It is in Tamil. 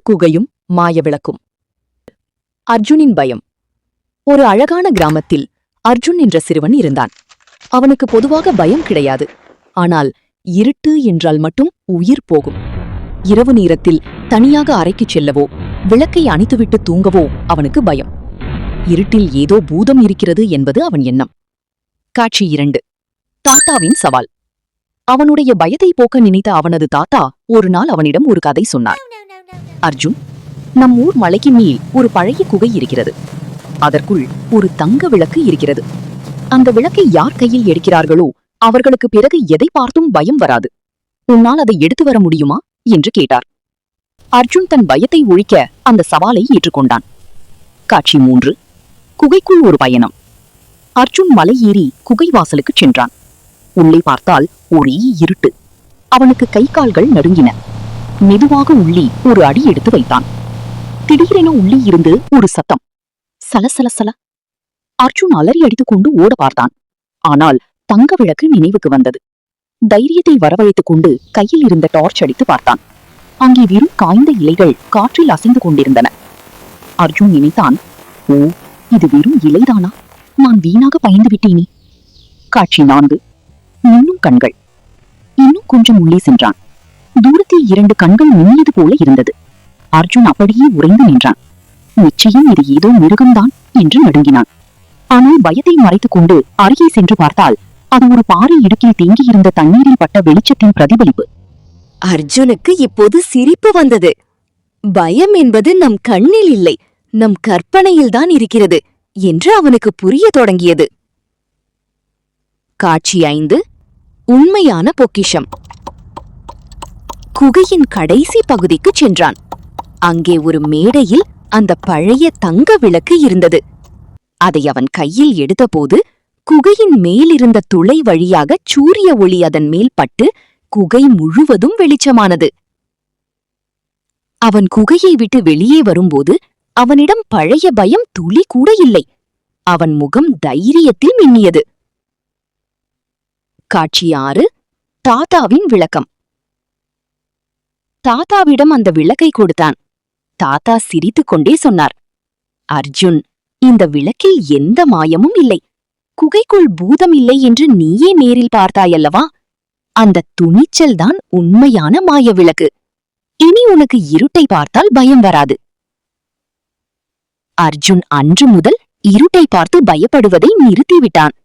குகையும் மாயவிளக்கும். அர்ஜுனின் பயம். ஒரு அழகான கிராமத்தில் அர்ஜுன் என்ற சிறுவன் இருந்தான். அவனுக்கு பொதுவாக பயம் கிடையாது. ஆனால் இருட்டு என்றால் மட்டும் உயிர் போகும். இரவு நேரத்தில் தனியாக அறைக்குச் செல்லவோ விளக்கை அணைத்துவிட்டு தூங்கவோ அவனுக்கு பயம். இருட்டில் ஏதோ பூதம் இருக்கிறது என்பது அவன் எண்ணம். காட்சி 2. தாத்தாவின் சவால். அவனுடைய பயத்தை போக்க நினைத்த அவனது தாத்தா ஒரு நாள் அவனிடம் ஒரு கதை சொன்னார். அர்ஜுன், நம் ஊர் மலைக்கு மேல் ஒரு பழைய குகை இருக்கிறது. அதற்குள் ஒரு தங்க விளக்கு இருக்கிறது. அந்த விளக்கை யார் கையில் எடுக்கிறார்களோ அவர்களுக்கு பிறகு எதை பார்த்தும் பயம் வராது. உன்னால் அதை எடுத்து வர முடியுமா என்று கேட்டார். அர்ஜுன் தன் பயத்தை ஒழிக்க அந்த சவாலை ஏற்றுக்கொண்டான். காட்சி 3. குகைக்குள் ஒரு பயணம். அர்ஜுன் மலை ஏறி குகை வாசலுக்குச் சென்றான். உள்ளே பார்த்தால் ஒரே இருட்டு. அவனுக்கு கை கால்கள் நடுங்கின. மெதுவாக உள்ளே ஒரு அடி எடுத்து வைத்தான். திடீரென உள்ளே இருந்து ஒரு சத்தம், சலசலசல. அர்ஜுன் அலறி அடித்துக் கொண்டு ஓட பார்த்தான். ஆனால் தங்க விளக்கு நினைவுக்கு வந்தது. தைரியத்தை வரவழைத்துக் கொண்டு கையில் இருந்த டார்ச் அடித்து பார்த்தான். அங்கே வெறும் காய்ந்த இலைகள் காற்றில் அசைந்து கொண்டிருந்தன. அர்ஜுன் நினைத்தான், ஓ, இது வெறும் இலைதானா? நான் வீணாக பயந்து விட்டேனே. காட்சி 4. மின்னும் கண்கள். இன்னும் கொஞ்சம் உள்ளே சென்றான். தூரத்தில் 2 கண்கள் மின்னியது போல இருந்தது. அர்ஜுன் அப்படியே உறைந்து நின்றான். நிச்சயம் இது ஏதோ மிருகம்தான் என்று நடுங்கினான். ஆனால் பயத்தை மறைத்துக் கொண்டு அருகே சென்று பார்த்தால் அது ஒரு பாறை இடுக்கில் தேங்கியிருந்த தண்ணீரில் பட்ட வெளிச்சத்தின் பிரதிபலிப்பு. அர்ஜுனுக்கு இப்போது சிரிப்பு வந்தது. பயம் என்பது நம் கண்ணில் இல்லை, நம் கற்பனையில்தான் இருக்கிறது என்று அவனுக்கு புரிய தொடங்கியது. காட்சி 5. உண்மையான பொக்கிஷம். குகையின் கடைசி பகுதிக்குச் சென்றான். அங்கே ஒரு மேடையில் அந்த பழைய தங்க விளக்கு இருந்தது. அதை அவன் கையில் எடுத்தபோது குகையின் மேலிருந்த துளை வழியாக சூரிய ஒளி அதன் மேல் பட்டு குகை முழுவதும் வெளிச்சமானது. அவன் குகையை விட்டு வெளியே வரும்போது அவனிடம் பழைய பயம் துளி கூட இல்லை. அவன் முகம் தைரியத்தில் மின்னியது. காட்சி 6. தாத்தாவின் விளக்கம். தாத்தாவிடம் அந்த விளக்கை கொடுத்தான். தாத்தா சிரித்துக் கொண்டே சொன்னார், அர்ஜுன், இந்த விளக்கில் எந்த மாயமும் இல்லை. குகைக்குள் பூதம் இல்லை என்று நீயே நேரில் பார்த்தாயல்லவா? அந்த துணிச்சல்தான் உண்மையான மாய விளக்கு. இனி உனக்கு இருட்டை பார்த்தால் பயம் வராது. அர்ஜுன் அன்று முதல் இருட்டை பார்த்து பயப்படுவதை நிறுத்திவிட்டான்.